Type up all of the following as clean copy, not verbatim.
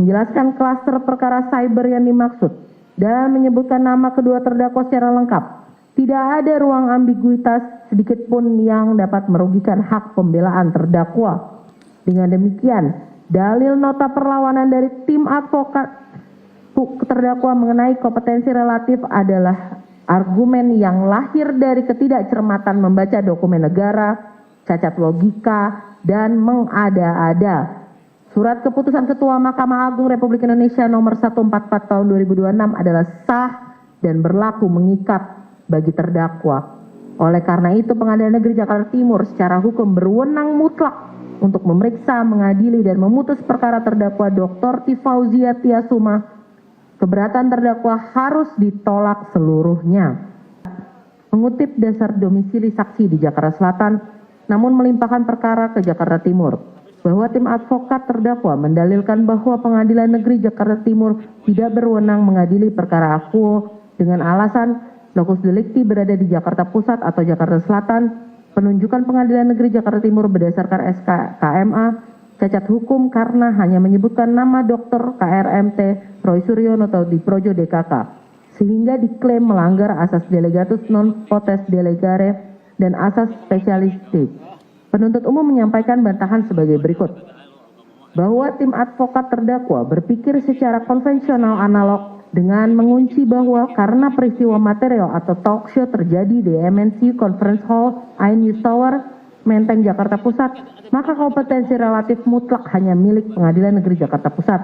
menjelaskan klaster perkara cyber yang dimaksud, dan menyebutkan nama kedua terdakwa secara lengkap. Tidak ada ruang ambiguitas sedikitpun yang dapat merugikan hak pembelaan terdakwa. Dengan demikian, dalil nota perlawanan dari tim advokat terdakwa mengenai kompetensi relatif adalah argumen yang lahir dari ketidakcermatan membaca dokumen negara, cacat logika, dan mengada-ada. Surat keputusan Ketua Mahkamah Agung Republik Indonesia nomor 144 tahun 2026 adalah sah dan berlaku mengikat bagi terdakwa. Oleh karena itu, Pengadilan Negeri Jakarta Timur secara hukum berwenang mutlak untuk memeriksa, mengadili, dan memutus perkara terdakwa Dr. Tifauzia Tiasuma. Keberatan terdakwa harus ditolak seluruhnya. Mengutip dasar domisili saksi di Jakarta Selatan, namun melimpahkan perkara ke Jakarta Timur, bahwa tim advokat terdakwa mendalilkan bahwa Pengadilan Negeri Jakarta Timur tidak berwenang mengadili perkara akuo dengan alasan lokus delikti berada di Jakarta Pusat atau Jakarta Selatan, penunjukan Pengadilan Negeri Jakarta Timur berdasarkan SK KMA, cacat hukum karena hanya menyebutkan nama Dr. KRMT Roy Suryono atau di Projo DKK, sehingga diklaim melanggar asas delegatus non potest delegare dan asas spesialistik. Penuntut umum menyampaikan bantahan sebagai berikut. Bahwa tim advokat terdakwa berpikir secara konvensional analog dengan mengunci bahwa karena peristiwa material atau talk show terjadi di MNC Conference Hall, News Tower, Menteng, Jakarta Pusat, maka kompetensi relatif mutlak hanya milik Pengadilan Negeri Jakarta Pusat.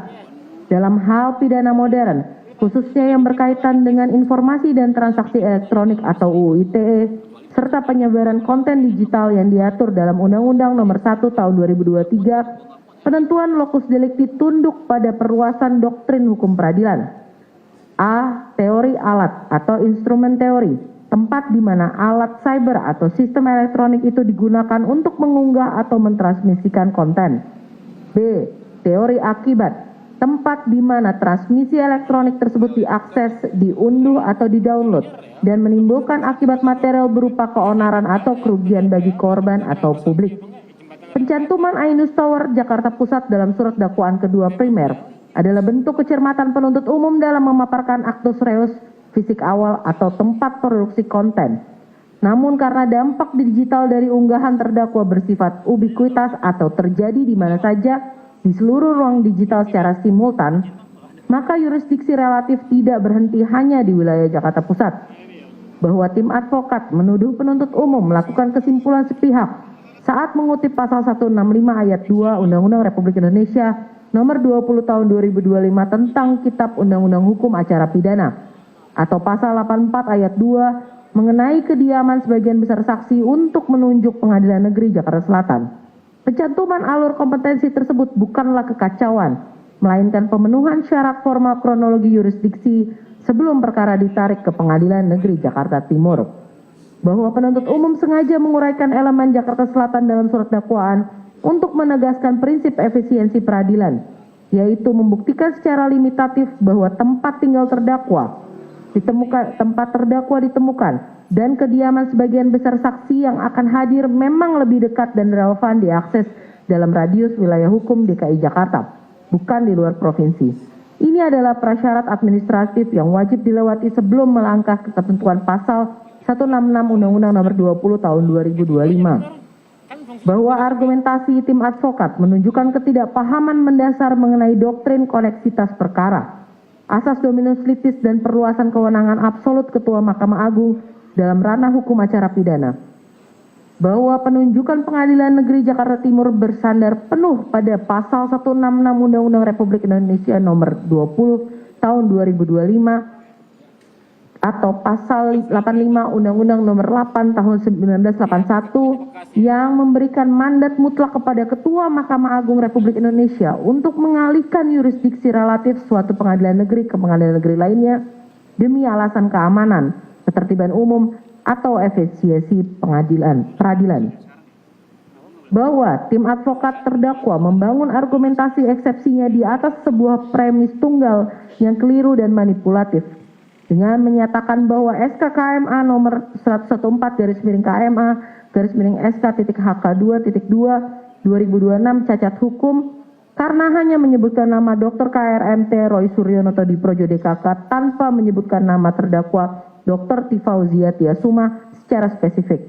Dalam hal pidana modern, khususnya yang berkaitan dengan informasi dan transaksi elektronik atau UU ITE, serta penyebaran konten digital yang diatur dalam Undang-Undang Nomor 1 Tahun 2023, penentuan lokus delikti tunduk pada perluasan doktrin hukum peradilan. A. Teori alat atau instrumen teori, tempat di mana alat cyber atau sistem elektronik itu digunakan untuk mengunggah atau mentransmisikan konten. B. Teori akibat, tempat di mana transmisi elektronik tersebut diakses, diunduh atau didownload dan menimbulkan akibat material berupa keonaran atau kerugian bagi korban atau publik. Pencantuman News Tower Jakarta Pusat dalam surat dakwaan kedua primer adalah bentuk kecermatan penuntut umum dalam memaparkan actus reus fisik awal atau tempat produksi konten. Namun karena dampak digital dari unggahan terdakwa bersifat ubiquitas atau terjadi di mana saja di seluruh ruang digital secara simultan, maka yurisdiksi relatif tidak berhenti hanya di wilayah Jakarta Pusat. Bahwa tim advokat menuduh penuntut umum melakukan kesimpulan sepihak saat mengutip pasal 165 ayat 2 Undang-Undang Republik Indonesia nomor 20 tahun 2025 tentang Kitab Undang-Undang Hukum Acara Pidana, atau pasal 84 ayat 2 mengenai kediaman sebagian besar saksi untuk menunjuk Pengadilan Negeri Jakarta Selatan. Pencantuman alur kompetensi tersebut bukanlah kekacauan, melainkan pemenuhan syarat formal kronologi yurisdiksi sebelum perkara ditarik ke Pengadilan Negeri Jakarta Timur. Bahwa penuntut umum sengaja menguraikan elemen Jakarta Selatan dalam surat dakwaan untuk menegaskan prinsip efisiensi peradilan, yaitu membuktikan secara limitatif bahwa tempat tinggal terdakwa ditemukan dan kediaman sebagian besar saksi yang akan hadir memang lebih dekat dan relevan diakses dalam radius wilayah hukum DKI Jakarta, bukan di luar provinsi. Ini adalah prasyarat administratif yang wajib dilewati sebelum melangkah ke ketentuan pasal 166 Undang-Undang Nomor 20 Tahun 2025. Bahwa argumentasi tim advokat menunjukkan ketidakpahaman mendasar mengenai doktrin koneksitas perkara, asas dominus litis dan perluasan kewenangan absolut Ketua Mahkamah Agung dalam ranah hukum acara pidana. Bahwa penunjukan Pengadilan Negeri Jakarta Timur bersandar penuh pada pasal 166 Undang-Undang Republik Indonesia Nomor 20 Tahun 2025 atau pasal 85 Undang-Undang Nomor 8 Tahun 1981 yang memberikan mandat mutlak kepada Ketua Mahkamah Agung Republik Indonesia untuk mengalihkan yurisdiksi relatif suatu pengadilan negeri ke pengadilan negeri lainnya demi alasan keamanan, ketertiban umum, atau efisiensi peradilan. Bahwa tim advokat terdakwa membangun argumentasi eksepsinya di atas sebuah premis tunggal yang keliru dan manipulatif dengan menyatakan bahwa SK KMA nomor 114/KMA/SK.HK2.2 2026 cacat hukum karena hanya menyebutkan nama Dr. KRMT Roy Suryonoto Diprojo DKK tanpa menyebutkan nama terdakwa Dr. Tifauzia Tiasuma secara spesifik.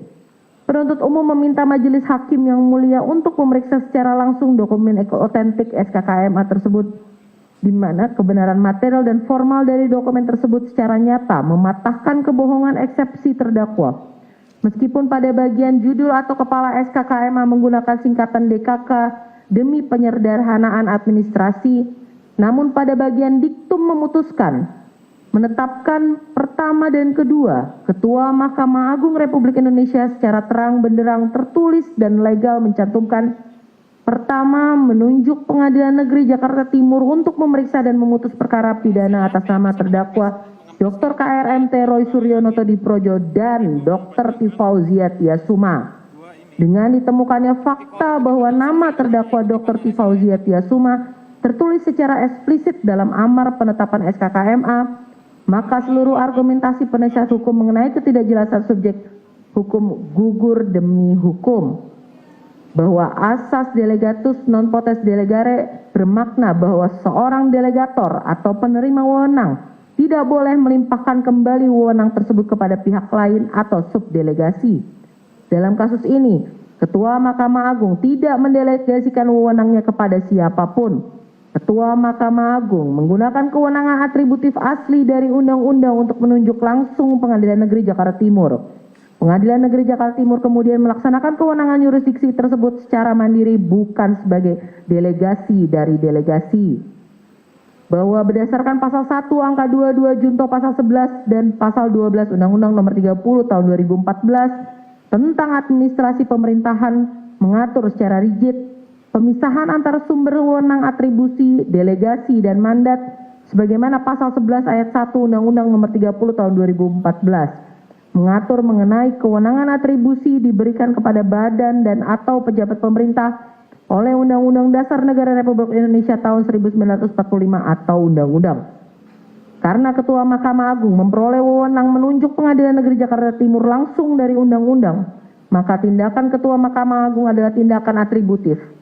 Penuntut umum meminta majelis hakim yang mulia untuk memeriksa secara langsung dokumen otentik SKKMA tersebut, di mana kebenaran material dan formal dari dokumen tersebut secara nyata mematahkan kebohongan eksepsi terdakwa. Meskipun pada bagian judul atau kepala SKKMA menggunakan singkatan DKK demi penyederhanaan administrasi, namun pada bagian diktum memutuskan menetapkan pertama dan kedua Ketua Mahkamah Agung Republik Indonesia secara terang benderang tertulis dan legal mencantumkan: pertama, menunjuk Pengadilan Negeri Jakarta Timur untuk memeriksa dan memutus perkara pidana atas nama terdakwa Dr. KRMT Roy Suryonoto Diprojo dan Dr. Tifauzia Tiasuma. Dengan ditemukannya fakta bahwa nama terdakwa Dr. Tifauzia Tiasuma tertulis secara eksplisit dalam amar penetapan SKKMA, maka seluruh argumentasi penasihat hukum mengenai ketidakjelasan subjek hukum gugur demi hukum. Bahwa asas delegatus non potest delegare bermakna bahwa seorang delegator atau penerima wewenang tidak boleh melimpahkan kembali wewenang tersebut kepada pihak lain atau subdelegasi. Dalam kasus ini, Ketua Mahkamah Agung tidak mendelegasikan wewenangnya kepada siapapun. Ketua Mahkamah Agung menggunakan kewenangan atributif asli dari undang-undang untuk menunjuk langsung Pengadilan Negeri Jakarta Timur. Pengadilan Negeri Jakarta Timur kemudian melaksanakan kewenangan yurisdiksi tersebut secara mandiri, bukan sebagai delegasi dari delegasi. Bahwa berdasarkan pasal 1 angka 22 junto pasal 11 dan pasal 12 Undang-Undang Nomor 30 Tahun 2014 tentang administrasi pemerintahan mengatur secara rigid pemisahan antara sumber wewenang atribusi, delegasi, dan mandat sebagaimana pasal 11 ayat 1 Undang-Undang Nomor 30 Tahun 2014 mengatur mengenai kewenangan atribusi diberikan kepada badan dan atau pejabat pemerintah oleh Undang-Undang Dasar Negara Republik Indonesia tahun 1945 atau Undang-Undang. Karena Ketua Mahkamah Agung memperoleh wewenang menunjuk Pengadilan Negeri Jakarta Timur langsung dari undang-undang, maka tindakan Ketua Mahkamah Agung adalah tindakan atributif.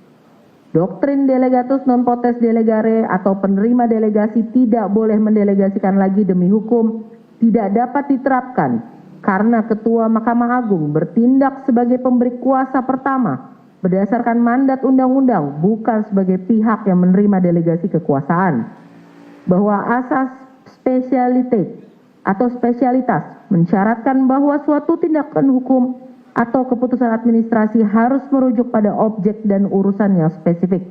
Doktrin delegatus non potest delegare atau penerima delegasi tidak boleh mendelegasikan lagi demi hukum tidak dapat diterapkan karena Ketua Mahkamah Agung bertindak sebagai pemberi kuasa pertama berdasarkan mandat undang-undang, bukan sebagai pihak yang menerima delegasi kekuasaan. Bahwa asas spesialitas atau spesialitas mensyaratkan bahwa suatu tindakan hukum atau keputusan administrasi harus merujuk pada objek dan urusan yang spesifik.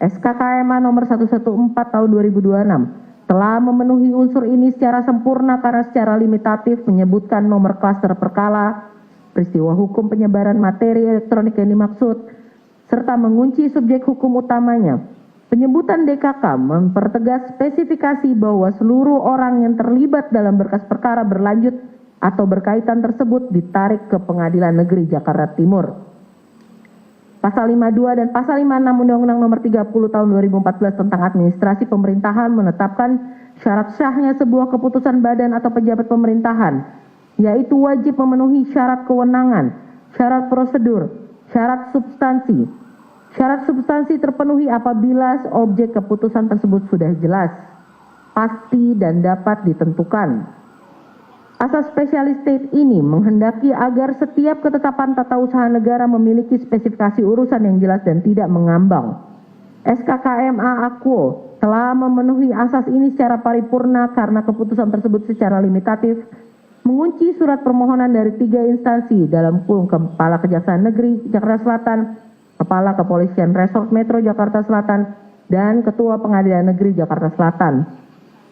SKKMA nomor 114 tahun 2026 telah memenuhi unsur ini secara sempurna karena secara limitatif menyebutkan nomor klaster perkara, peristiwa hukum penyebaran materi elektronik yang dimaksud, serta mengunci subjek hukum utamanya. Penyebutan DKK mempertegas spesifikasi bahwa seluruh orang yang terlibat dalam berkas perkara berlanjut atau berkaitan tersebut ditarik ke Pengadilan Negeri Jakarta Timur. Pasal 52 dan Pasal 56 Undang-Undang Nomor 30 Tahun 2014 tentang Administrasi Pemerintahan menetapkan syarat sahnya sebuah keputusan badan atau pejabat pemerintahan, yaitu wajib memenuhi syarat kewenangan, syarat prosedur, syarat substansi. Syarat substansi terpenuhi apabila objek keputusan tersebut sudah jelas, pasti, dan dapat ditentukan. Asas spesialis state ini menghendaki agar setiap ketetapan tata usaha negara memiliki spesifikasi urusan yang jelas dan tidak mengambang. SKKMA Aquo telah memenuhi asas ini secara paripurna karena keputusan tersebut secara limitatif mengunci surat permohonan dari 3 instansi dalam kurung Kepala Kejaksaan Negeri Jakarta Selatan, Kepala Kepolisian Resort Metro Jakarta Selatan, dan Ketua Pengadilan Negeri Jakarta Selatan.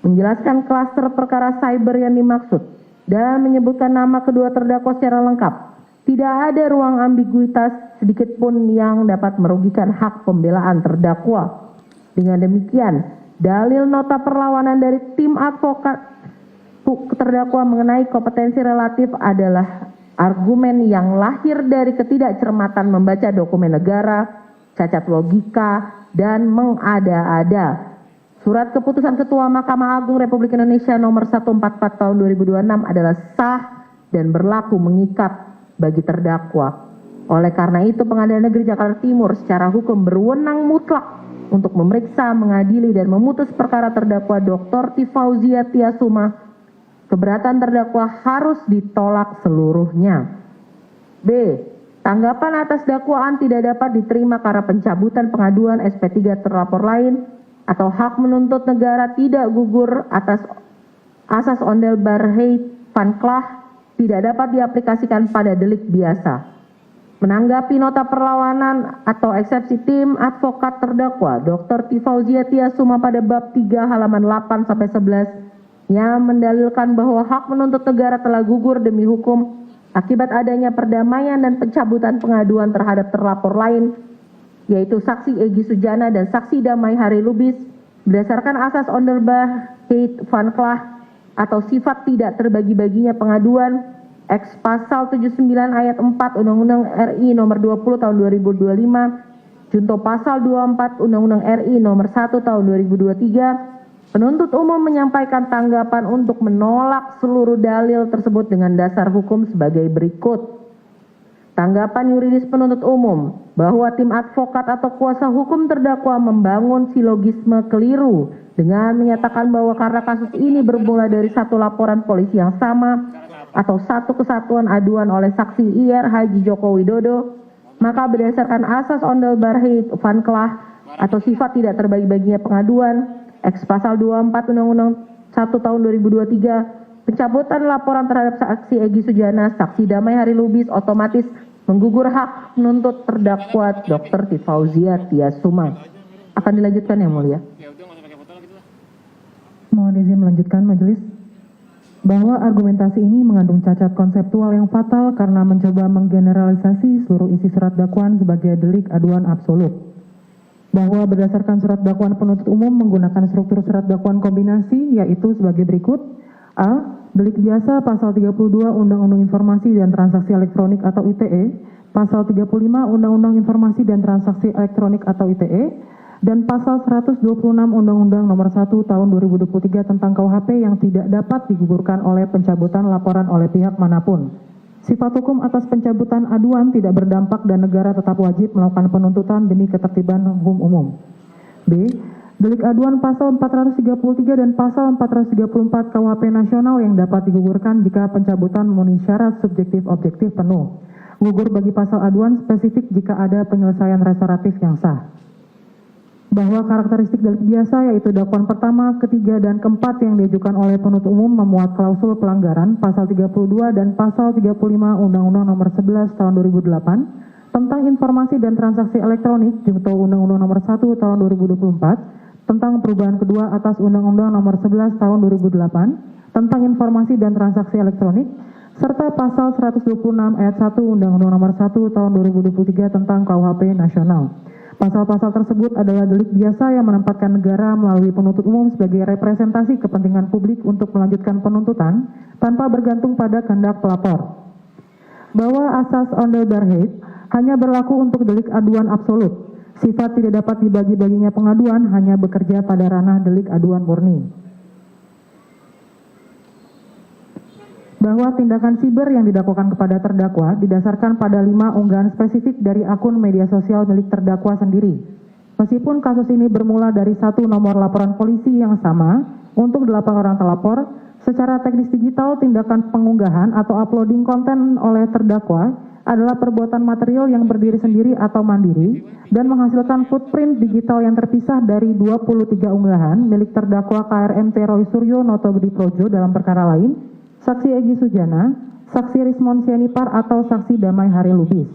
Menjelaskan klaster perkara cyber yang dimaksud dan menyebutkan nama kedua terdakwa secara lengkap. Tidak ada ruang ambiguitas sedikitpun yang dapat merugikan hak pembelaan terdakwa. Dengan demikian, dalil nota perlawanan dari tim advokat terdakwa mengenai kompetensi relatif adalah argumen yang lahir dari ketidakcermatan membaca dokumen negara, cacat logika, dan mengada-ada. Surat keputusan Ketua Mahkamah Agung Republik Indonesia nomor 144 tahun 2026 adalah sah dan berlaku mengikat bagi terdakwa. Oleh karena itu, Pengadilan Negeri Jakarta Timur secara hukum berwenang mutlak untuk memeriksa, mengadili, dan memutus perkara terdakwa Dr. Tifauzia Tiasuma, keberatan terdakwa harus ditolak seluruhnya. B. Tanggapan atas dakwaan tidak dapat diterima karena pencabutan pengaduan SP3 terlapor lain atau hak menuntut negara tidak gugur atas asas ondel barheit van Klah tidak dapat diaplikasikan pada delik biasa. Menanggapi nota perlawanan atau eksepsi tim advokat terdakwa Dr. Tifauzia Tiasuma pada bab 3 halaman 8-11 yang mendalilkan bahwa hak menuntut negara telah gugur demi hukum akibat adanya perdamaian dan pencabutan pengaduan terhadap terlapor lain, yaitu saksi Egy Sujana dan saksi Damai Hari Lubis, berdasarkan asas ondel barheit van Klah atau sifat tidak terbagi-baginya pengaduan, X pasal 79 ayat 4 Undang-Undang RI nomor 20 tahun 2025, junto pasal 24 Undang-Undang RI nomor 1 tahun 2023, penuntut umum menyampaikan tanggapan untuk menolak seluruh dalil tersebut dengan dasar hukum sebagai berikut. Tanggapan yuridis penuntut umum bahwa tim advokat atau kuasa hukum terdakwa membangun silogisme keliru dengan menyatakan bahwa karena kasus ini bermula dari satu laporan polisi yang sama atau satu kesatuan aduan oleh saksi IR Haji Joko Widodo, maka berdasarkan asas ondel barheit van Klah atau sifat tidak terbagi-baginya pengaduan, X pasal 24 Undang-Undang 1 tahun 2023, pencabutan laporan terhadap saksi Egy Sujana, saksi Damai Hari Lubis otomatis menggugur hak menuntut terdakwa Dr. Tifauzia Tiasuma. Akan dilanjutkan yang mulia. Mohon izin melanjutkan majelis. Bahwa argumentasi ini mengandung cacat konseptual yang fatal karena mencoba menggeneralisasi seluruh isi surat dakwaan sebagai delik aduan absolut. Bahwa berdasarkan surat dakwaan penuntut umum menggunakan struktur surat dakwaan kombinasi yaitu sebagai berikut. A. Delik biasa pasal 32 Undang-Undang Informasi dan Transaksi Elektronik atau ITE, pasal 35 Undang-Undang Informasi dan Transaksi Elektronik atau ITE, dan pasal 126 Undang-Undang Nomor 1 Tahun 2023 tentang KUHP yang tidak dapat digugurkan oleh pencabutan laporan oleh pihak manapun. Sifat hukum atas pencabutan aduan tidak berdampak dan negara tetap wajib melakukan penuntutan demi ketertiban hukum umum. B. Delik aduan pasal 433 dan pasal 434 KUHP nasional yang dapat digugurkan jika pencabutan memenuhi syarat subjektif objektif penuh. Gugur bagi pasal aduan spesifik jika ada penyelesaian restoratif yang sah. Bahwa karakteristik delik biasa yaitu dakwaan pertama, ketiga, dan keempat yang diajukan oleh penuntut umum memuat klausul pelanggaran pasal 32 dan pasal 35 Undang-Undang Nomor 11 Tahun 2008 tentang informasi dan transaksi elektronik junto Undang-Undang Nomor 1 Tahun 2024 tentang perubahan kedua atas Undang-Undang Nomor 11 Tahun 2008 tentang informasi dan transaksi elektronik serta pasal 126 ayat 1 Undang-Undang Nomor 1 Tahun 2023 tentang KUHP nasional. Pasal-pasal tersebut adalah delik biasa yang menempatkan negara melalui penuntut umum sebagai representasi kepentingan publik untuk melanjutkan penuntutan tanpa bergantung pada kehendak pelapor. Bahwa asas ondel barheit hanya berlaku untuk delik aduan absolut. Sifat tidak dapat dibagi-baginya pengaduan hanya bekerja pada ranah delik aduan murni. Bahwa tindakan siber yang didakwakan kepada terdakwa didasarkan pada 5 unggahan spesifik dari akun media sosial milik terdakwa sendiri. Meskipun kasus ini bermula dari satu nomor laporan polisi yang sama untuk 8 orang terlapor, secara teknis digital tindakan pengunggahan atau uploading konten oleh terdakwa adalah perbuatan material yang berdiri sendiri atau mandiri dan menghasilkan footprint digital yang terpisah dari 23 unggahan milik terdakwa KRMT Roy Suryo Noto Budi Projo dalam perkara lain, saksi Egy Sujana, saksi Rismon Sianipar atau saksi Damai Hari Lubis.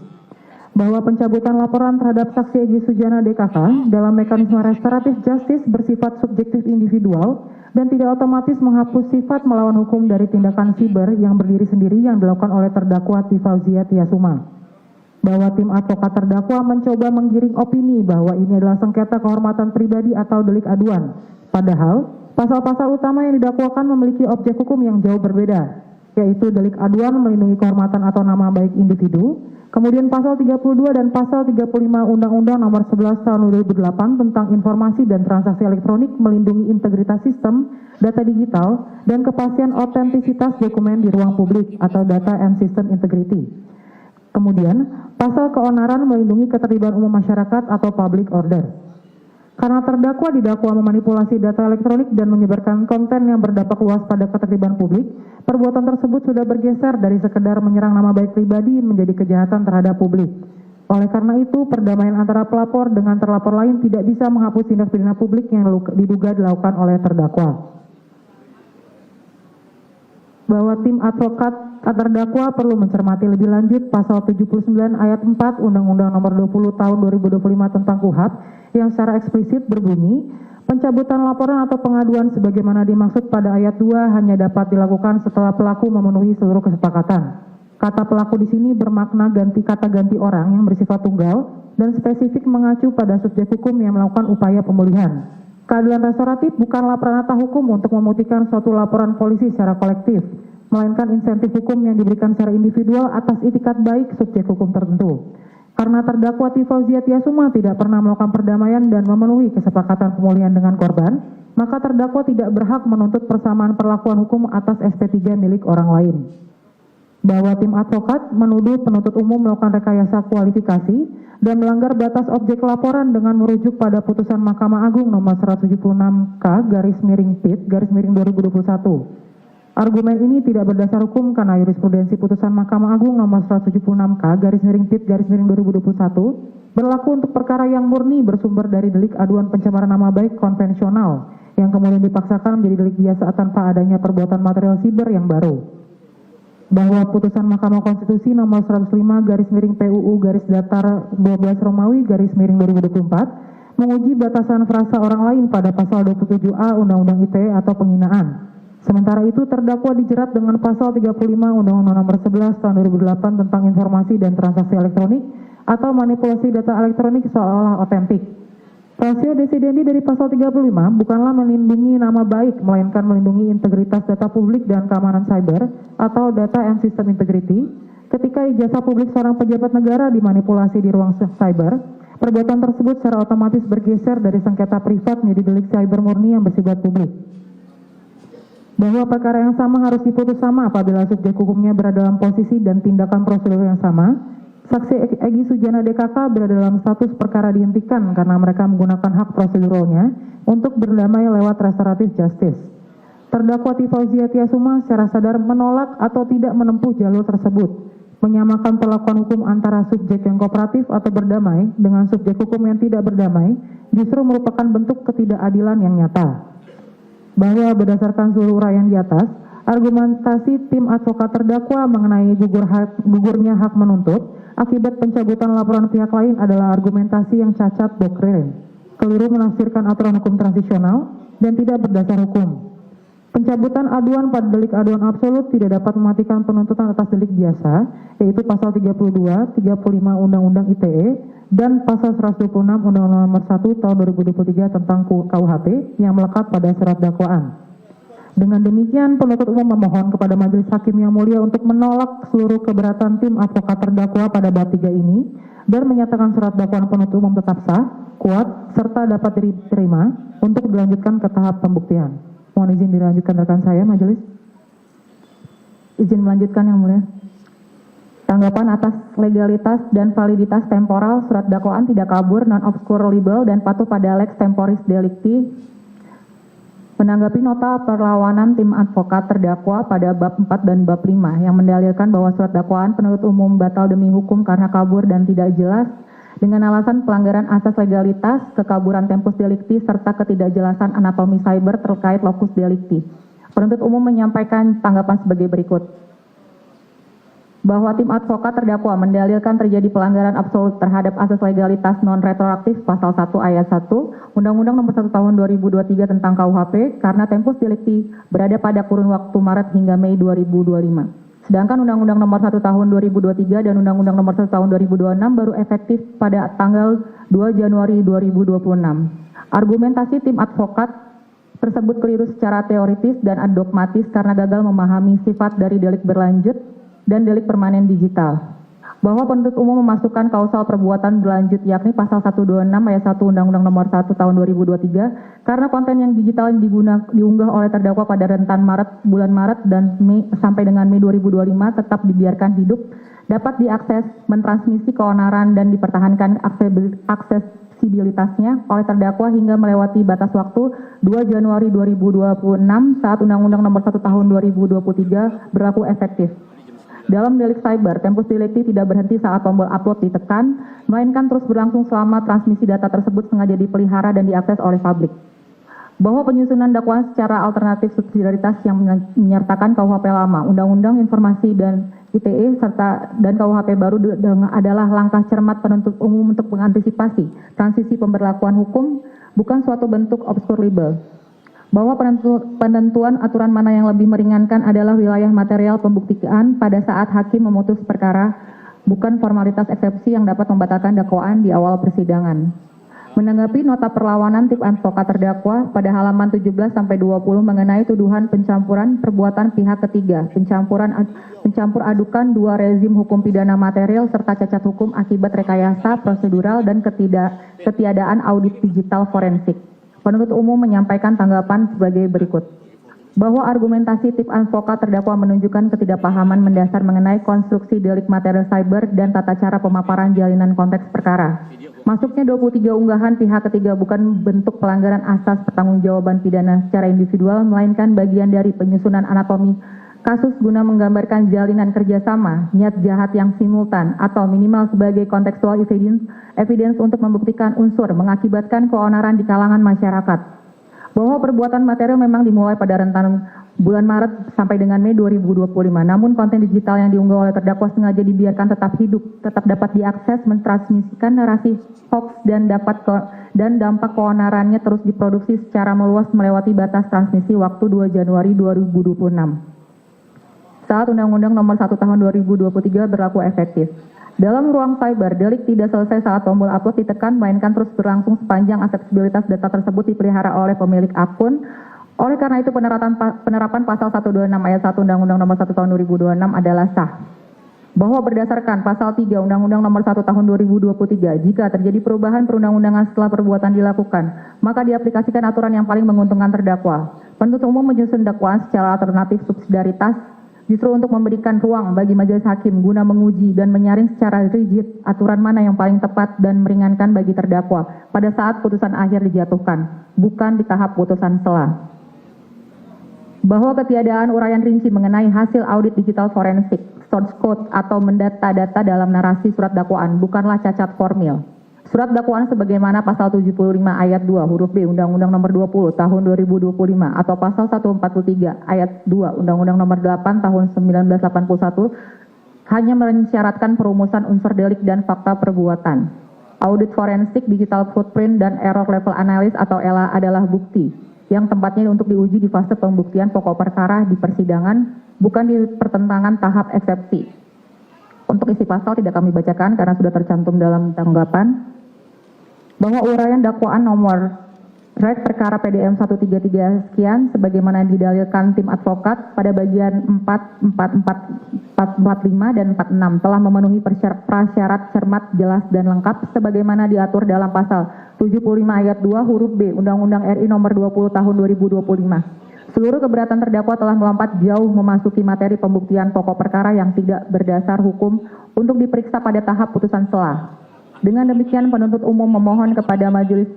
Bahwa pencabutan laporan terhadap saksi Egy Sujana DKK dalam mekanisme restoratif justice bersifat subjektif individual dan tidak otomatis menghapus sifat melawan hukum dari tindakan siber yang berdiri sendiri yang dilakukan oleh terdakwa Tifauzia Tiasuma. Bahwa tim advokat terdakwa mencoba menggiring opini bahwa ini adalah sengketa kehormatan pribadi atau delik aduan. Padahal pasal-pasal utama yang didakwakan memiliki objek hukum yang jauh berbeda, yaitu delik aduan melindungi kehormatan atau nama baik individu, kemudian pasal 32 dan pasal 35 Undang-Undang Nomor 11 Tahun 2008 tentang informasi dan transaksi elektronik melindungi integritas sistem, data digital, dan kepastian otentisitas dokumen di ruang publik atau data and system integrity. Kemudian, pasal keonaran melindungi ketertiban umum masyarakat atau public order. Karena terdakwa didakwa memanipulasi data elektronik dan menyebarkan konten yang berdampak luas pada ketertiban publik, perbuatan tersebut sudah bergeser dari sekedar menyerang nama baik pribadi menjadi kejahatan terhadap publik. Oleh karena itu, perdamaian antara pelapor dengan terlapor lain tidak bisa menghapus tindak pidana publik yang diduga dilakukan oleh terdakwa. Bahwa tim advokat terdakwa perlu mencermati lebih lanjut pasal 79 ayat 4 Undang-Undang Nomor 20 Tahun 2025 tentang KUHP yang secara eksplisit berbunyi, pencabutan laporan atau pengaduan sebagaimana dimaksud pada ayat 2 hanya dapat dilakukan setelah pelaku memenuhi seluruh kesepakatan. Kata pelaku di sini bermakna kata ganti orang yang bersifat tunggal dan spesifik mengacu pada subjek hukum yang melakukan upaya pemulihan. Keadilan restoratif bukanlah peranata hukum untuk memutihkan suatu laporan polisi secara kolektif, melainkan insentif hukum yang diberikan secara individual atas itikat baik subjek hukum tertentu. Karena terdakwa T. Fauzia Tiasuma tidak pernah melakukan perdamaian dan memenuhi kesepakatan pemulihan dengan korban, maka terdakwa tidak berhak menuntut persamaan perlakuan hukum atas SP3 milik orang lain. Bahwa tim advokat menuduh penuntut umum melakukan rekayasa kualifikasi dan melanggar batas objek laporan dengan merujuk pada putusan Mahkamah Agung nomor 176K/PIT/2021. Argumen ini tidak berdasar hukum karena jurisprudensi putusan Mahkamah Agung nomor 176K/PIT/2021 berlaku untuk perkara yang murni bersumber dari delik aduan pencemaran nama baik konvensional yang kemudian dipaksakan menjadi delik biasa tanpa adanya perbuatan material siber yang baru. Bahwa putusan Mahkamah Konstitusi nomor 105/PUU/12 Romawi/2024 menguji batasan frasa orang lain pada pasal 27A Undang-Undang ITE atau penghinaan. Sementara itu terdakwa dijerat dengan pasal 35 Undang-Undang Nomor 11 Tahun 2008 tentang informasi dan transaksi elektronik atau manipulasi data elektronik seolah-olah otentik. Rasio desidendi dari pasal 35 bukanlah melindungi nama baik, melainkan melindungi integritas data publik dan keamanan cyber atau data and system integrity. Ketika ijazah publik seorang pejabat negara dimanipulasi di ruang cyber, perbuatan tersebut secara otomatis bergeser dari sengketa privat menjadi delik cyber murni yang bersifat publik. Bahwa perkara yang sama harus diputus sama apabila subjek hukumnya berada dalam posisi dan tindakan prosedur yang sama. Saksi Egy Sujana DKK berada dalam status perkara dihentikan karena mereka menggunakan hak proseduralnya untuk berdamai lewat restoratif justice. Terdakwa T. Fauzia Tiasuma secara sadar menolak atau tidak menempuh jalur tersebut, menyamakan perlakuan hukum antara subjek yang kooperatif atau berdamai dengan subjek hukum yang tidak berdamai justru merupakan bentuk ketidakadilan yang nyata. Bahwa berdasarkan seluruh uraian di atas, argumentasi tim advokat terdakwa mengenai gugurnya hak menuntut akibat pencabutan laporan pihak lain adalah argumentasi yang cacat doktrin, keliru menafsirkan aturan hukum transisional, dan tidak berdasar hukum. Pencabutan aduan pada delik aduan absolut tidak dapat mematikan penuntutan atas delik biasa, yaitu pasal 32, 35 Undang-Undang ITE, dan pasal 126 Undang-Undang Nomor 1 Tahun 2023 tentang KUHP yang melekat pada surat dakwaan. Dengan demikian, penuntut umum memohon kepada Majelis Hakim yang mulia untuk menolak seluruh keberatan tim advokat terdakwa pada bab 3 ini dan menyatakan surat dakwaan penuntut umum tetap sah, kuat, serta dapat diterima untuk dilanjutkan ke tahap pembuktian. Mohon izin dilanjutkan rekan saya, Majelis. Izin melanjutkan yang mulia. Tanggapan atas legalitas dan validitas temporal surat dakwaan tidak kabur, non-obscurable, dan patuh pada lex temporis delicti. Menanggapi nota perlawanan tim advokat terdakwa pada bab 4 dan bab 5 yang mendalilkan bahwa surat dakwaan penuntut umum batal demi hukum karena kabur dan tidak jelas dengan alasan pelanggaran asas legalitas, kekaburan tempus delicti, serta ketidakjelasan anatomi cyber terkait locus delicti. Penuntut umum menyampaikan tanggapan sebagai berikut. Bahwa tim advokat terdakwa mendalilkan terjadi pelanggaran absolut terhadap asas legalitas non-retroaktif pasal 1 ayat 1 Undang-Undang Nomor 1 Tahun 2023 tentang KUHP karena tempus delicti berada pada kurun waktu Maret hingga Mei 2025. Sedangkan Undang-Undang Nomor 1 Tahun 2023 dan Undang-Undang Nomor 1 Tahun 2026 baru efektif pada tanggal 2 Januari 2026. Argumentasi tim advokat tersebut keliru secara teoritis dan dogmatis karena gagal memahami sifat dari delik berlanjut dan delik permanen digital. Bahwa penuntut umum memasukkan kausal perbuatan berlanjut yakni pasal 126 ayat 1 Undang-Undang Nomor 1 Tahun 2023 karena konten yang digital diunggah oleh terdakwa pada rentan bulan Maret dan Mei sampai dengan Mei 2025 tetap dibiarkan hidup, dapat diakses, mentransmisi keonaran dan dipertahankan aksesibilitasnya oleh terdakwa hingga melewati batas waktu 2 Januari 2026 saat Undang-Undang Nomor 1 Tahun 2023 berlaku efektif. Dalam delik cyber, tempus delicti tidak berhenti saat tombol upload ditekan, melainkan terus berlangsung selama transmisi data tersebut sengaja dipelihara dan diakses oleh publik. Bahwa penyusunan dakwaan secara alternatif subsidiaritas yang menyertakan KUHP lama, Undang-Undang Informasi dan ITE serta dan KUHP baru adalah langkah cermat penuntut umum untuk mengantisipasi transisi pemberlakuan hukum, bukan suatu bentuk obskur libel. Bahwa penentuan aturan mana yang lebih meringankan adalah wilayah material pembuktian pada saat hakim memutus perkara, bukan formalitas eksepsi yang dapat membatalkan dakwaan di awal persidangan. Menanggapi nota perlawanan tim advokat terdakwa pada halaman 17-20 mengenai tuduhan pencampuran perbuatan pihak ketiga, pencampur adukan dua rezim hukum pidana material serta cacat hukum akibat rekayasa prosedural dan ketiadaan audit digital forensik. Penuntut umum menyampaikan tanggapan sebagai berikut. Bahwa argumentasi tim advokat terdakwa menunjukkan ketidakpahaman mendasar mengenai konstruksi delik material cyber dan tata cara pemaparan jalinan konteks perkara. Masuknya 23 unggahan pihak ketiga bukan bentuk pelanggaran asas pertanggungjawaban pidana secara individual, melainkan bagian dari penyusunan anatomi kasus guna menggambarkan jalinan kerjasama, niat jahat yang simultan, atau minimal sebagai kontekstual evidence untuk membuktikan unsur mengakibatkan keonaran di kalangan masyarakat. Bahwa perbuatan material memang dimulai pada rentan bulan Maret sampai dengan Mei 2025, namun konten digital yang diunggah oleh terdakwa sengaja dibiarkan tetap hidup, tetap dapat diakses, mentransmisikan narasi hoax dan dampak keonarannya terus diproduksi secara meluas melewati batas transmisi waktu 2 Januari 2026. Saat Undang-Undang Nomor 1 Tahun 2023 berlaku efektif. Dalam ruang cyber, delik tidak selesai saat tombol upload ditekan, melainkan terus berlangsung sepanjang aksesibilitas data tersebut dipelihara oleh pemilik akun. Oleh karena itu, penerapan pasal 126 ayat 1 Undang-Undang Nomor 1 Tahun 2026 adalah sah. Bahwa berdasarkan pasal 3 Undang-Undang Nomor 1 Tahun 2023, jika terjadi perubahan perundang-undangan setelah perbuatan dilakukan, maka diaplikasikan aturan yang paling menguntungkan terdakwa. Penuntut umum menyusun dakwaan secara alternatif subsidiaritas justru untuk memberikan ruang bagi majelis hakim guna menguji dan menyaring secara rigid aturan mana yang paling tepat dan meringankan bagi terdakwa pada saat putusan akhir dijatuhkan, bukan di tahap putusan selah. Bahwa ketiadaan uraian rinci mengenai hasil audit digital forensik, source code atau mendata data dalam narasi surat dakwaan bukanlah cacat formil. Surat dakwaan sebagaimana pasal 75 ayat 2 huruf B Undang-Undang Nomor 20 Tahun 2025 atau pasal 143 ayat 2 Undang-Undang Nomor 8 Tahun 1981 hanya mensyaratkan perumusan unsur delik dan fakta perbuatan. Audit forensik, digital footprint, dan error level analysis atau ELA adalah bukti yang tempatnya untuk diuji di fase pembuktian pokok perkara di persidangan, bukan di pertentangan tahap eksepsi. Untuk isi pasal tidak kami bacakan karena sudah tercantum dalam tanggapan. Bahwa uraian dakwaan nomor Rek perkara PDM 133 sekian sebagaimana didalilkan tim advokat pada bagian 4, 45 dan 46 telah memenuhi prasyarat cermat, jelas dan lengkap sebagaimana diatur dalam pasal 75 ayat 2 huruf B Undang-Undang RI Nomor 20 Tahun 2025. Seluruh keberatan terdakwa telah melompat jauh memasuki materi pembuktian pokok perkara yang tidak berdasar hukum untuk diperiksa pada tahap putusan selah. Dengan demikian, penuntut umum memohon kepada majelis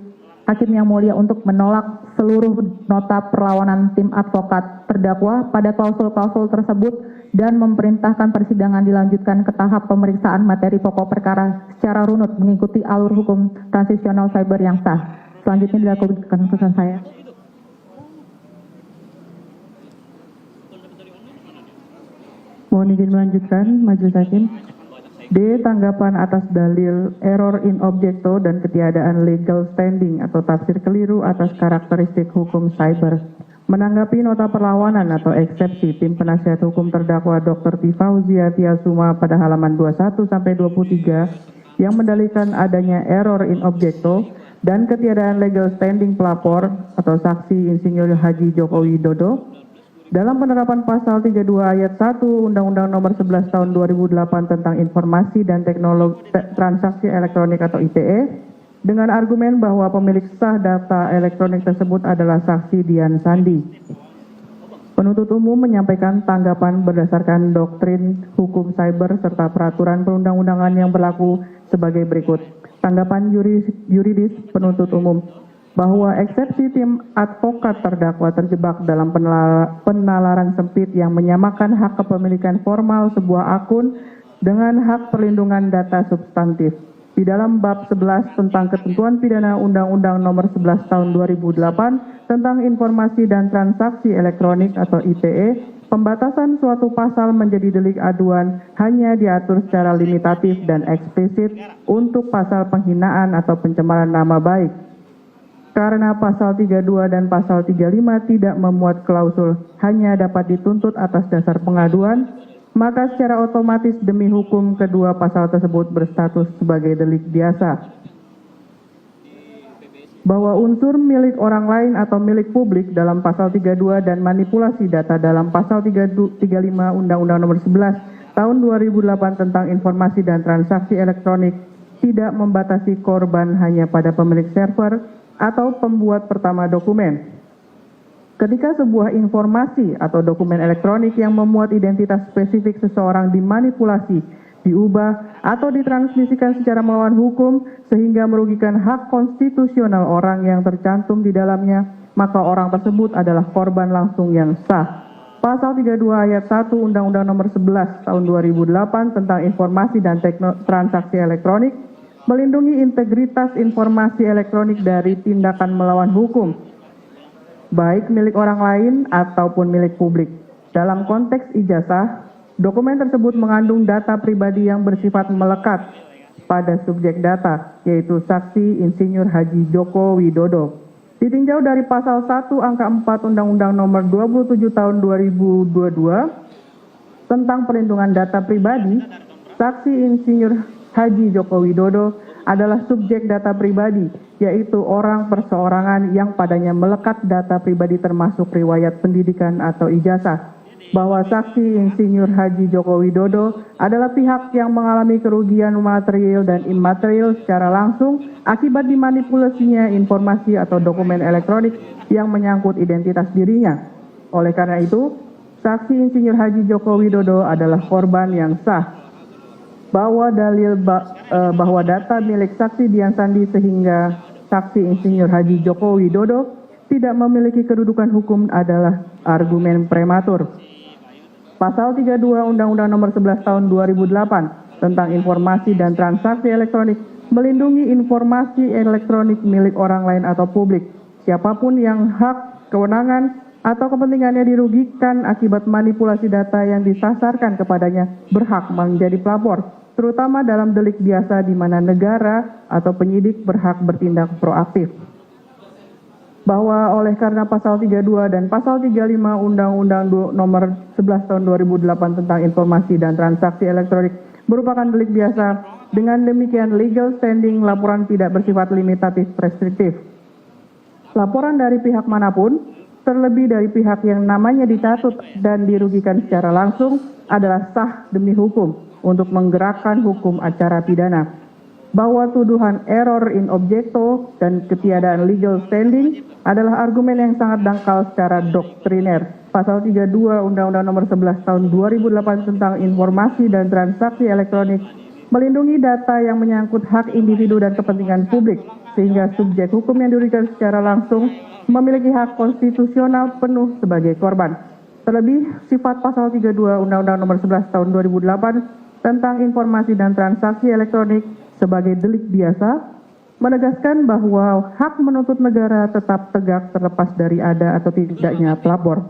hakim yang mulia untuk menolak seluruh nota perlawanan tim advokat terdakwa pada klausul-klausul tersebut dan memerintahkan persidangan dilanjutkan ke tahap pemeriksaan materi pokok perkara secara runut mengikuti alur hukum transisional cyber yang sah. Selanjutnya dilakukan keputusan saya. Mohon izin melanjutkan, majelis hakim. D. Tanggapan atas dalil error in objecto dan ketiadaan legal standing atau tafsir keliru atas karakteristik hukum cyber. Menanggapi nota perlawanan atau eksepsi tim penasihat hukum terdakwa Dr. Tifauzia Tiasuma pada halaman 21-23 yang mendalilkan adanya error in objecto dan ketiadaan legal standing pelapor atau saksi Insinyur Haji Joko Widodo dalam penerapan pasal 32 ayat 1 Undang-Undang Nomor 11 Tahun 2008 tentang Informasi dan Teknologi Transaksi Elektronik atau ITE dengan argumen bahwa pemilik sah data elektronik tersebut adalah saksi Dian Sandi. Penuntut umum menyampaikan tanggapan berdasarkan doktrin hukum cyber serta peraturan perundang-undangan yang berlaku sebagai berikut. Tanggapan yuridis penuntut umum bahwa eksepsi tim advokat terdakwa terjebak dalam penalaran sempit yang menyamakan hak kepemilikan formal sebuah akun dengan hak perlindungan data substantif. Di dalam bab 11 tentang ketentuan pidana Undang-Undang Nomor 11 Tahun 2008 tentang Informasi dan Transaksi Elektronik atau ITE, pembatasan suatu pasal menjadi delik aduan hanya diatur secara limitatif dan eksplisit untuk pasal penghinaan atau pencemaran nama baik. Karena pasal 32 dan pasal 35 tidak memuat klausul hanya dapat dituntut atas dasar pengaduan, maka secara otomatis demi hukum kedua pasal tersebut berstatus sebagai delik biasa. Bahwa unsur milik orang lain atau milik publik dalam pasal 32 dan manipulasi data dalam pasal 35 Undang-Undang Nomor 11 Tahun 2008 tentang Informasi dan Transaksi Elektronik tidak membatasi korban hanya pada pemilik server atau pembuat pertama dokumen. Ketika sebuah informasi atau dokumen elektronik yang memuat identitas spesifik seseorang dimanipulasi, diubah, atau ditransmisikan secara melawan hukum sehingga merugikan hak konstitusional orang yang tercantum di dalamnya, maka orang tersebut adalah korban langsung yang sah. Pasal 32 ayat 1 Undang-Undang Nomor 11 Tahun 2008 tentang Informasi dan Transaksi Elektronik melindungi integritas informasi elektronik dari tindakan melawan hukum, baik milik orang lain ataupun milik publik. Dalam konteks ijazah, dokumen tersebut mengandung data pribadi yang bersifat melekat pada subjek data, yaitu Saksi Insinyur Haji Joko Widodo. Ditinjau dari pasal 1 angka 4 Undang-Undang Nomor 27 Tahun 2022 tentang perlindungan data pribadi, Saksi Insinyur Haji Joko Widodo adalah subjek data pribadi, yaitu orang perseorangan yang padanya melekat data pribadi termasuk riwayat pendidikan atau ijazah. Bahwa Saksi Insinyur Haji Joko Widodo adalah pihak yang mengalami kerugian material dan imaterial secara langsung akibat dimanipulasinya informasi atau dokumen elektronik yang menyangkut identitas dirinya. Oleh karena itu, Saksi Insinyur Haji Joko Widodo adalah korban yang sah. Bahwa dalil bahwa data milik Saksi Dian Sandi sehingga Saksi Insinyur Haji Joko Widodo tidak memiliki kedudukan hukum adalah argumen prematur. Pasal 32 Undang-Undang Nomor 11 Tahun 2008 tentang Informasi dan Transaksi Elektronik melindungi informasi elektronik milik orang lain atau publik. Siapapun yang hak, kewenangan, atau kepentingannya dirugikan akibat manipulasi data yang disasarkan kepadanya berhak menjadi pelapor, terutama dalam delik biasa di mana negara atau penyidik berhak bertindak proaktif. Bahwa oleh karena pasal 32 dan pasal 35 Undang-Undang Nomor 11 Tahun 2008 tentang Informasi dan Transaksi Elektronik merupakan delik biasa, dengan demikian legal standing laporan tidak bersifat limitatif restriktif. Laporan dari pihak manapun, terlebih dari pihak yang namanya dicatut dan dirugikan secara langsung, adalah sah demi hukum untuk menggerakkan hukum acara pidana. Bahwa tuduhan error in objecto dan ketiadaan legal standing adalah argumen yang sangat dangkal secara doktriner. Pasal 32 Undang-Undang Nomor 11 Tahun 2008 tentang Informasi dan Transaksi Elektronik melindungi data yang menyangkut hak individu dan kepentingan publik, sehingga subjek hukum yang dirugikan secara langsung memiliki hak konstitusional penuh sebagai korban. Terlebih, sifat pasal 32 Undang-Undang Nomor 11 Tahun 2008 tentang Informasi dan Transaksi Elektronik sebagai delik biasa menegaskan bahwa hak menuntut negara tetap tegak terlepas dari ada atau tidaknya pelapor.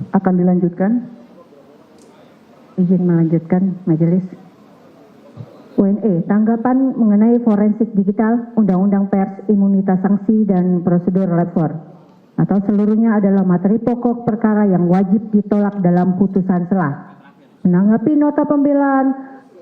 Akan dilanjutkan. Izin melanjutkan majelis. UNE, tanggapan mengenai forensik digital, Undang-Undang Pers, Imunitas Sanksi, dan Prosedur Lapor, atau seluruhnya adalah materi pokok perkara yang wajib ditolak dalam putusan selah. Menanggapi nota pembelaan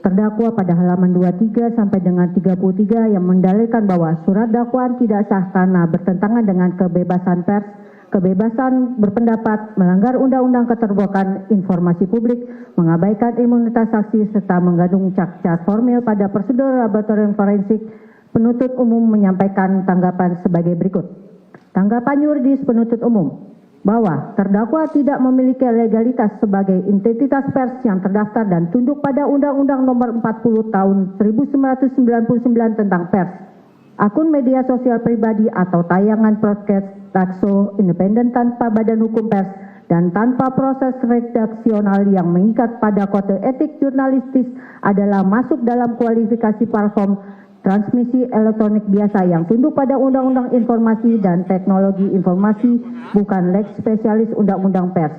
terdakwa pada halaman 23 sampai dengan 33 yang mendalilkan bahwa surat dakwaan tidak sah karena bertentangan dengan kebebasan pers, kebebasan berpendapat, melanggar undang-undang keterbukaan informasi publik, mengabaikan imunitas saksi, serta mengandung cacat formil pada prosedur laboratorium forensik, penuntut umum menyampaikan tanggapan sebagai berikut. Tanggapan yuridis penuntut umum. bahwa terdakwa tidak memiliki legalitas sebagai entitas pers yang terdaftar dan tunduk pada Undang-Undang Nomor 40 Tahun 1999 tentang pers, akun media sosial pribadi atau tayangan broadcast talkshow independen tanpa badan hukum pers dan tanpa proses redaksional yang mengikat pada kode etik jurnalistik adalah masuk dalam kualifikasi platform transmisi elektronik biasa yang tunduk pada Undang-Undang Informasi dan Teknologi Informasi, bukan lex spesialis Undang-Undang Pers.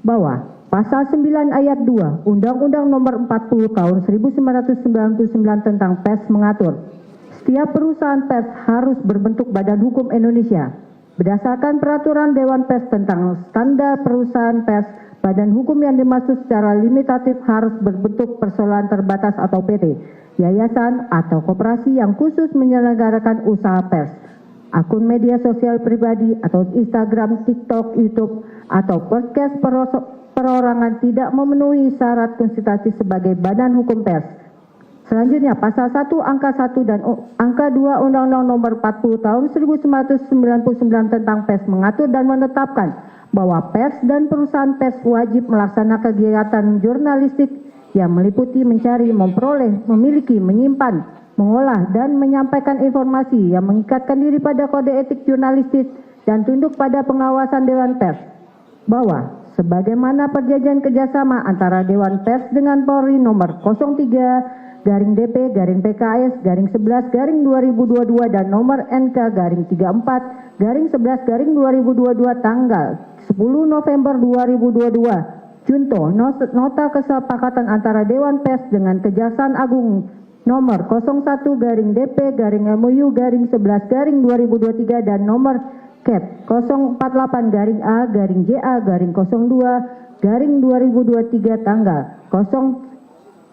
Bahwa Pasal 9 Ayat 2 Undang-Undang Nomor 40 Tahun 1999 tentang pers mengatur, setiap perusahaan pers harus berbentuk badan hukum Indonesia. Berdasarkan peraturan Dewan Pers tentang standar perusahaan pers, badan hukum yang dimaksud secara limitatif harus berbentuk perseroan terbatas atau PT, yayasan atau koperasi yang khusus menyelenggarakan usaha pers, akun media sosial pribadi atau Instagram, TikTok, YouTube, atau podcast perorangan tidak memenuhi syarat konstitusi sebagai badan hukum pers. Selanjutnya, Pasal 1 Angka 1 dan Angka 2 Undang-Undang Nomor 40 Tahun 1999 tentang pers mengatur dan menetapkan bahwa pers dan perusahaan pers wajib melaksanakan kegiatan jurnalistik yang meliputi mencari, memperoleh, memiliki, menyimpan, mengolah, dan menyampaikan informasi yang mengikatkan diri pada kode etik jurnalistik dan tunduk pada pengawasan Dewan Pers. Bahwa sebagaimana perjanjian kerjasama antara Dewan Pers dengan Polri nomor 03-DP-PKS-11-2022 dan nomor NK-34-11-2022 tanggal 10 November 2022. Junto nota kesepakatan antara Dewan Pers dengan Kejaksaan Agung nomor 01-DP-MOU-11-2023 dan nomor KEP 048-A-JA-02-2023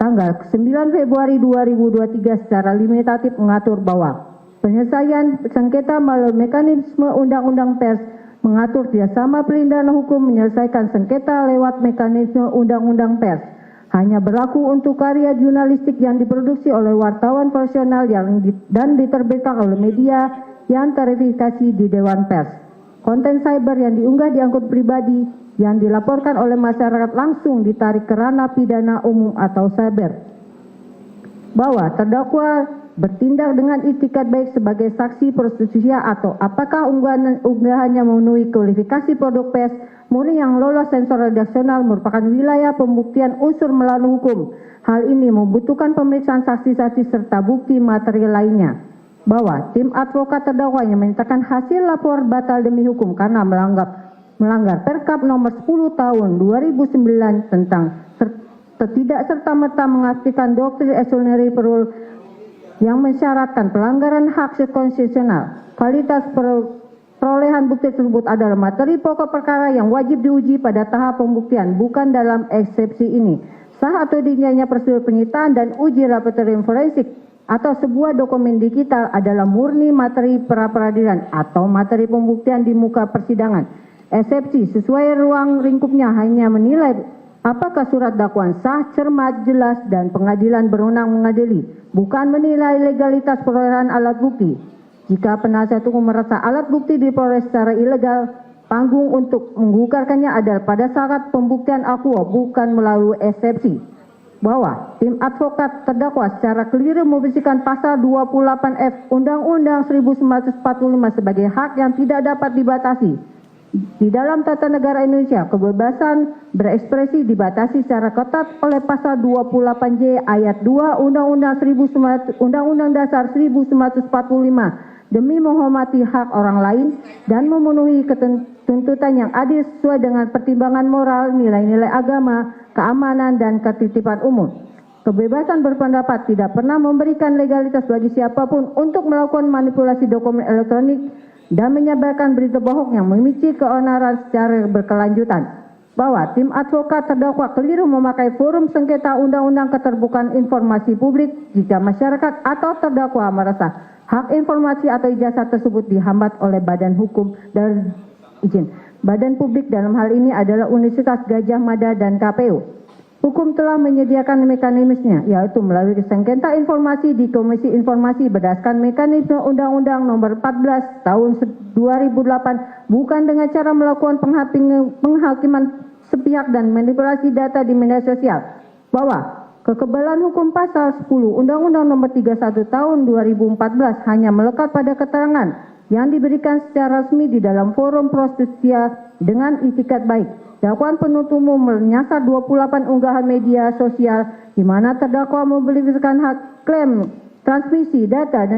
tanggal 9 Februari 2023 secara limitatif mengatur bahwa penyelesaian sengketa melalui mekanisme Undang-Undang Pers mengatur kerjasama pelindungan hukum menyelesaikan sengketa lewat mekanisme Undang-Undang Pers hanya berlaku untuk karya jurnalistik yang diproduksi oleh wartawan profesional dan diterbitkan oleh media yang terverifikasi di Dewan Pers. Konten cyber yang diunggah di akun pribadi yang dilaporkan oleh masyarakat langsung ditarik ke ranah pidana umum atau cyber. Bahwa terdakwa bertindak dengan itikat baik sebagai saksi prostitusi atau apakah unggahannya memenuhi kualifikasi produk pers murni yang lolos sensor redaksional merupakan wilayah pembuktian unsur melawan hukum. Hal ini membutuhkan pemeriksaan saksi-saksi serta bukti material lainnya. Bahwa tim advokat terdakwa yang menyatakan hasil lapor batal demi hukum karena melanggar Perkap nomor 10 tahun 2009 tentang tidak serta-merta mengasihkan doktrin extraordinary rule yang mensyaratkan pelanggaran hak konstitusional. Kualitas perolehan bukti tersebut adalah materi pokok perkara yang wajib diuji pada tahap pembuktian, bukan dalam eksepsi ini. Sah atau tidaknya prosedur penyitaan dan uji laboratorium forensik atau sebuah dokumen digital adalah murni materi pra-peradilan atau materi pembuktian di muka persidangan. Eksepsi sesuai ruang lingkupnya hanya menilai apakah surat dakwaan sah, cermat, jelas, dan pengadilan berwenang mengadili, bukan menilai legalitas perolehan alat bukti. Jika penasihat hukum merasa alat bukti diperoleh secara ilegal, panggung untuk menggugatkannya adalah pada saat pembuktian akuo, bukan melalui eksepsi. Bahwa tim advokat terdakwa secara keliru membersihkan pasal 28F Undang-Undang 1945 sebagai hak yang tidak dapat dibatasi. Di dalam tata negara Indonesia, kebebasan berekspresi dibatasi secara ketat oleh pasal 28J ayat 2 Undang-Undang Dasar 1945 demi menghormati hak orang lain dan memenuhi tuntutan yang adil sesuai dengan pertimbangan moral, nilai-nilai agama, keamanan, dan ketitipan umum. Kebebasan berpendapat tidak pernah memberikan legalitas bagi siapapun untuk melakukan manipulasi dokumen elektronik dan menyebarkan berita bohong yang memicu keonaran secara berkelanjutan. Bahwa tim advokat terdakwa keliru memakai forum sengketa undang-undang keterbukaan informasi publik jika masyarakat atau terdakwa merasa hak informasi atau ijazah tersebut dihambat oleh badan hukum dan izin. Badan publik dalam hal ini adalah Universitas Gajah Mada dan KPU. Hukum telah menyediakan mekanismenya, yaitu melalui sengketa informasi di Komisi Informasi berdasarkan mekanisme Undang-Undang Nomor 14 Tahun 2008, bukan dengan cara melakukan penghakiman sepihak dan manipulasi data di media sosial. Bahwa kekebalan hukum pasal 10 Undang-Undang Nomor 31 Tahun 2014 hanya melekat pada keterangan yang diberikan secara resmi di dalam forum prosesia dengan itikat baik. Dakwaan penuntut umum menyasar 28 unggahan media sosial di mana terdakwa memberikan hak klaim transmisi data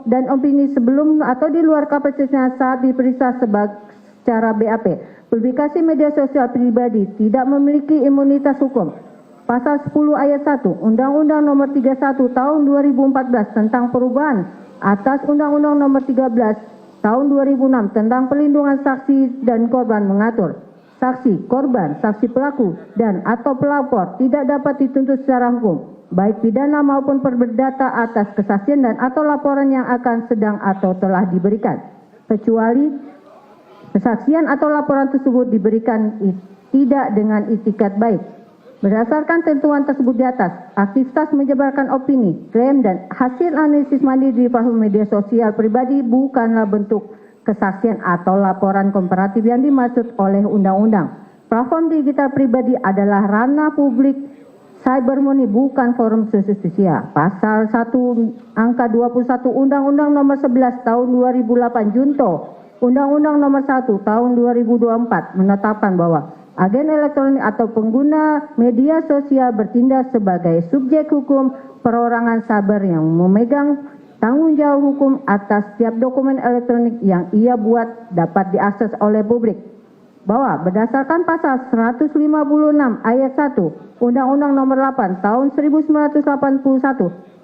dan opini sebelum atau di luar kapasitasnya saat diperiksa secara BAP. Publikasi media sosial pribadi tidak memiliki imunitas hukum. Pasal 10 ayat 1 Undang-Undang Nomor 31 Tahun 2014 tentang perubahan atas Undang-Undang Nomor 13 Tahun 2006 tentang perlindungan saksi dan korban mengatur saksi, korban, saksi pelaku, dan atau pelapor tidak dapat dituntut secara hukum, baik pidana maupun perdata atas kesaksian dan atau laporan yang akan sedang atau telah diberikan, kecuali kesaksian atau laporan tersebut diberikan tidak dengan itikat baik. Berdasarkan tentuan tersebut di atas, aktivitas menyebarkan opini, klaim, dan hasil analisis mandiri di platform media sosial pribadi bukanlah bentuk kesaksian atau laporan komparatif yang dimaksud oleh undang-undang. Platform digital pribadi adalah ranah publik cyber murni, bukan forum sosial. Pasal 1 angka 21 Undang-Undang Nomor 11 Tahun 2008 Junto Undang-Undang Nomor 1 Tahun 2024 menetapkan bahwa agen elektronik atau pengguna media sosial bertindak sebagai subjek hukum perorangan cyber yang memegang tanggung jawab hukum atas setiap dokumen elektronik yang ia buat dapat diakses oleh publik. Bahwa berdasarkan pasal 156 ayat 1 Undang-Undang Nomor 8 Tahun 1981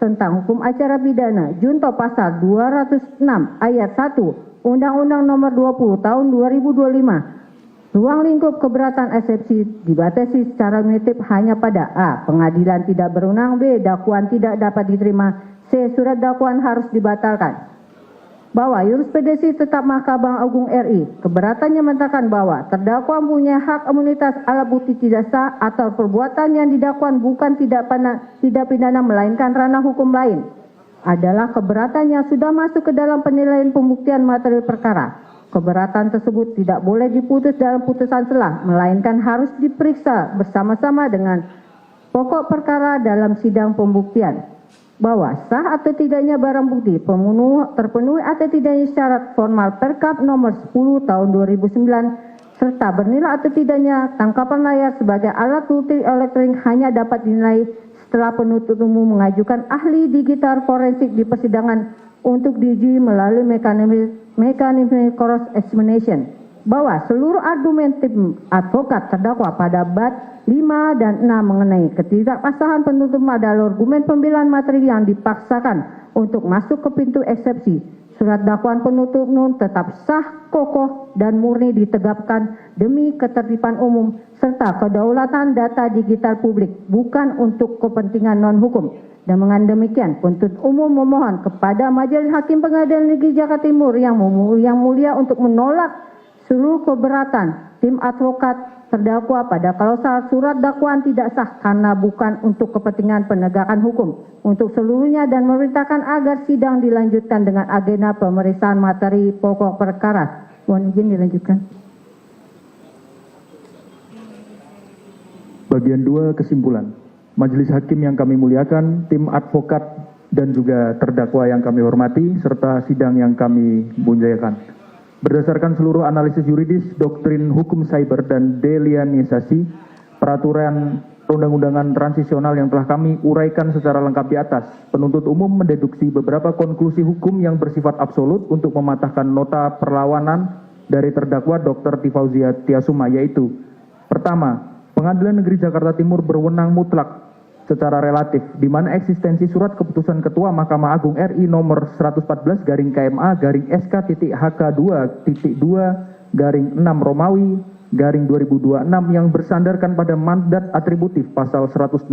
tentang hukum acara pidana, junto pasal 206 ayat 1 Undang-Undang Nomor 20 Tahun 2025, ruang lingkup keberatan eksepsi dibatasi secara definitif hanya pada A. Pengadilan tidak berwenang, B. Dakwaan tidak dapat diterima, C. Surat dakwaan harus dibatalkan. Bahwa jurisprudensi tetap Mahkamah Agung RI keberatannya menyatakan bahwa terdakwa mempunyai hak imunitas alat bukti tidak sah atau perbuatan yang didakwakan bukan tidak pidana melainkan ranah hukum lain adalah keberatan yang sudah masuk ke dalam penilaian pembuktian materi perkara. Keberatan tersebut tidak boleh diputus dalam putusan selah, melainkan harus diperiksa bersama-sama dengan pokok perkara dalam sidang pembuktian. Bahwa sah atau tidaknya barang bukti terpenuhi atau tidaknya syarat formal Perkap Nomor 10 Tahun 2009 serta bernilai atau tidaknya tangkapan layar sebagai alat bukti elektronik hanya dapat dinilai setelah penuntut umum mengajukan ahli digital forensik di persidangan untuk diuji melalui mekanisme cross examination. Bahwa seluruh argumen tim advokat terdakwa pada bab 5 dan 6 mengenai ketidakpasahan penuntut adalah argumen pembelaan materi yang dipaksakan untuk masuk ke pintu eksepsi. Surat dakwaan penuntut umum tetap sah, kokoh, dan murni ditegakkan demi ketertiban umum serta kedaulatan data digital publik, bukan untuk kepentingan non-hukum. Dan dengan demikian, penuntut umum memohon kepada Majelis Hakim Pengadilan Negeri Jakarta Timur yang mulia untuk menolak seluruh keberatan tim advokat terdakwa pada klausul surat dakwaan tidak sah karena bukan untuk kepentingan penegakan hukum untuk seluruhnya dan memerintahkan agar sidang dilanjutkan dengan agenda pemeriksaan materi pokok perkara. Mohon izin dilanjutkan. Bagian 2 kesimpulan. Majelis Hakim yang kami muliakan, tim advokat dan juga terdakwa yang kami hormati serta sidang yang kami muliakan. Berdasarkan seluruh analisis yuridis, doktrin hukum cyber dan delianisasi, peraturan perundang-undangan transisional yang telah kami uraikan secara lengkap di atas, penuntut umum mendeduksi beberapa konklusi hukum yang bersifat absolut untuk mematahkan nota perlawanan dari terdakwa Dr. Tifauzia Tiasuma, yaitu: pertama, Pengadilan Negeri Jakarta Timur berwenang mutlak secara relatif, di mana eksistensi surat keputusan Ketua Mahkamah Agung RI nomor 114/KMA/SK.HK2.2/6 Romawi /2026 yang bersandarkan pada mandat atributif pasal 166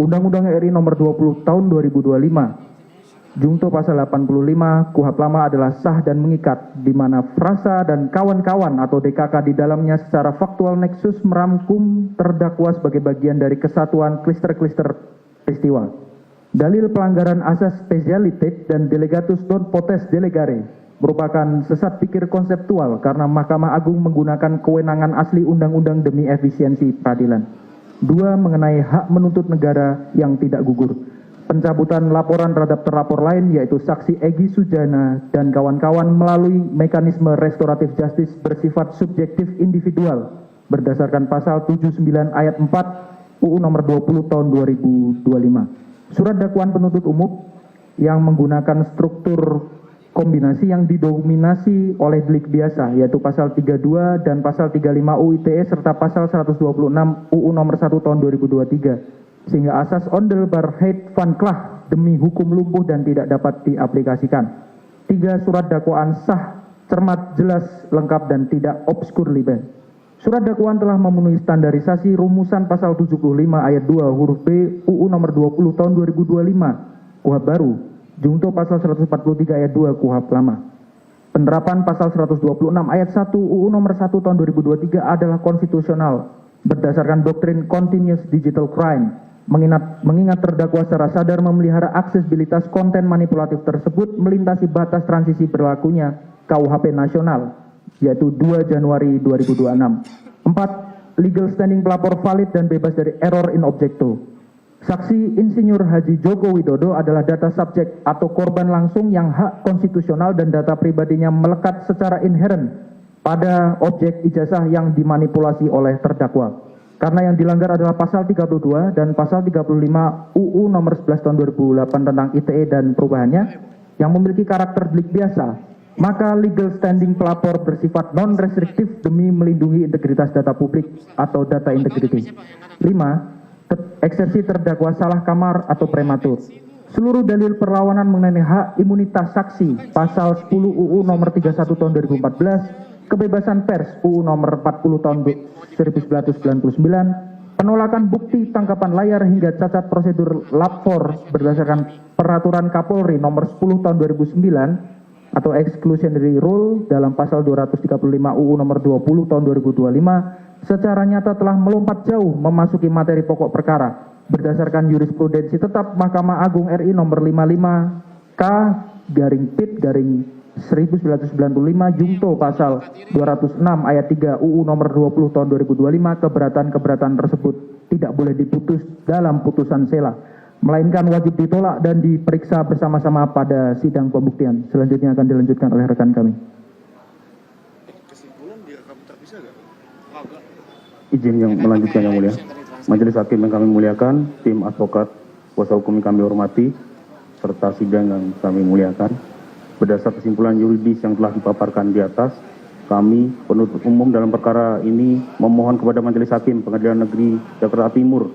Undang-Undang RI nomor 20 tahun 2025 Jungto pasal 85 KUHP lama adalah sah dan mengikat, di mana frasa dan kawan-kawan atau DKK di dalamnya secara faktual nexus merangkum terdakwa sebagai bagian dari kesatuan klister-klister peristiwa. Dalil pelanggaran asas specialitate dan delegatus non potes delegare merupakan sesat pikir konseptual karena Mahkamah Agung menggunakan kewenangan asli undang-undang demi efisiensi peradilan. 2. Mengenai hak menuntut negara yang tidak gugur. Pencabutan laporan terhadap terlapor lain yaitu saksi Egy Sujana dan kawan-kawan melalui mekanisme restoratif justice bersifat subjektif individual berdasarkan pasal 79 ayat 4 UU nomor 20 tahun 2025. Surat dakwaan penuntut umum yang menggunakan struktur kombinasi yang didominasi oleh delik biasa yaitu pasal 32 dan pasal 35 UU ITE serta pasal 126 UU nomor 1 tahun 2023 sehingga asas ondelbarheid van klah demi hukum lumpuh dan tidak dapat diaplikasikan. 3. Surat dakwaan sah, cermat, jelas, lengkap dan tidak obskur libe. Surat dakwaan telah memenuhi standarisasi rumusan pasal 75 ayat 2 huruf B UU nomor 20 tahun 2025 KUHP baru, jungto pasal 143 ayat 2 KUHP lama. Penerapan pasal 126 ayat 1 UU nomor 1 tahun 2023 adalah konstitusional berdasarkan doktrin continuous digital crime. Mengingat terdakwa secara sadar memelihara aksesibilitas konten manipulatif tersebut melintasi batas transisi berlakunya KUHP nasional, yaitu 2 Januari 2026. 4. Legal standing pelapor valid dan bebas dari error in objecto. Saksi Insinyur Haji Joko Widodo adalah data subjek atau korban langsung yang hak konstitusional dan data pribadinya melekat secara inheren pada objek ijazah yang dimanipulasi oleh terdakwa. Karena yang dilanggar adalah pasal 32 dan pasal 35 UU nomor 11 tahun 2008 tentang ITE dan perubahannya yang memiliki karakter delik biasa, maka legal standing pelapor bersifat non-restriktif demi melindungi integritas data publik atau data integrity. 5. Eksepsi terdakwa salah kamar atau prematur. Seluruh dalil perlawanan mengenai hak imunitas saksi pasal 10 UU nomor 31 tahun 2014, kebebasan pers UU nomor 40 tahun 1999, penolakan bukti tangkapan layar hingga cacat prosedur lapor berdasarkan peraturan Kapolri nomor 10 tahun 2009 atau exclusionary rule dalam pasal 235 UU nomor 20 tahun 2025 secara nyata telah melompat jauh memasuki materi pokok perkara berdasarkan jurisprudensi tetap Mahkamah Agung RI nomor 55 K/PIT 1995 jungto pasal 206 ayat 3 UU nomor 20 tahun 2025 keberatan tersebut tidak boleh diputus dalam putusan sela melainkan wajib ditolak dan diperiksa bersama-sama pada sidang pembuktian. Selanjutnya akan dilanjutkan oleh rekan kami. Izin yang melanjutkan yang mulia. Majelis hakim yang kami muliakan, tim advokat, kuasa hukum yang kami hormati, serta sidang yang kami muliakan. Berdasar kesimpulan yuridis yang telah dipaparkan di atas, kami penuntut umum dalam perkara ini memohon kepada Majelis Hakim Pengadilan Negeri Jakarta Timur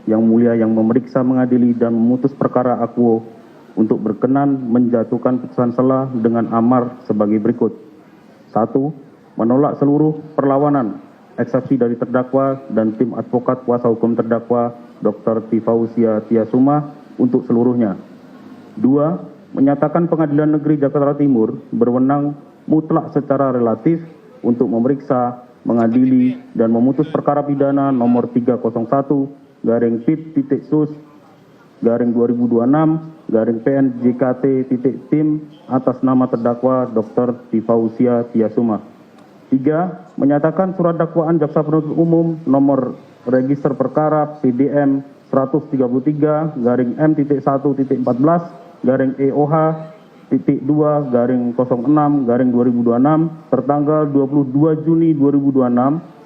yang mulia yang memeriksa, mengadili dan memutus perkara akuo untuk berkenan menjatuhkan putusan sela dengan amar sebagai berikut. 1. Menolak seluruh perlawanan eksepsi dari terdakwa dan tim advokat kuasa hukum terdakwa Dr. Tifausia Tiasuma untuk seluruhnya. 2. Menyatakan Pengadilan Negeri Jakarta Timur berwenang mutlak secara relatif untuk memeriksa, mengadili, dan memutus perkara pidana nomor 301-PIT-PIT-2026-PNJKT-TIM atas nama terdakwa Dr. Tifausia Tiasuma. 3. Menyatakan surat dakwaan jaksa penuntut umum nomor register perkara PDM 133-M-1-14-EOH-2-06-2026 tertanggal 22 Juni 2026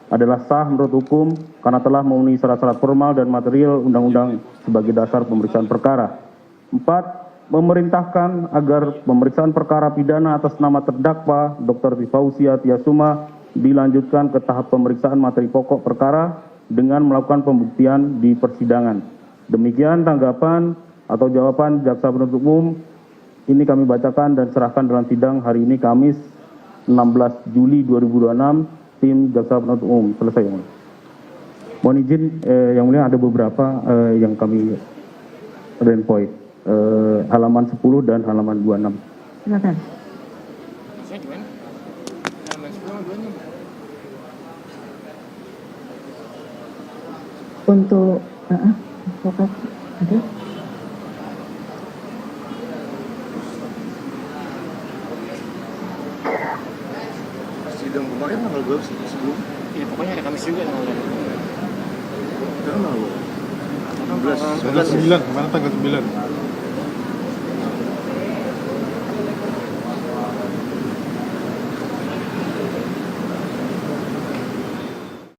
adalah sah menurut hukum karena telah memenuhi syarat-syarat formal dan material undang-undang sebagai dasar pemeriksaan perkara. 4. Memerintahkan agar pemeriksaan perkara pidana atas nama terdakwa Dr. Tifausia Tiasuma dilanjutkan ke tahap pemeriksaan materi pokok perkara dengan melakukan pembuktian di persidangan. Demikian tanggapan atau jawaban jaksa penuntut umum ini kami bacakan dan serahkan dalam sidang hari ini Kamis 16 Juli 2026 tim jaksa penuntut umum. Selesai yang mulia. Mohon izin yang mulia ada beberapa yang kami point. halaman 10 dan halaman 26. Silakan. Untuk advokat ada? Sidang kemarin tanggal berapa sih sebelum? Ya pokoknya ada Kamis juga tanggal berapa? Tanggal 19. 9, kemarin tanggal 9.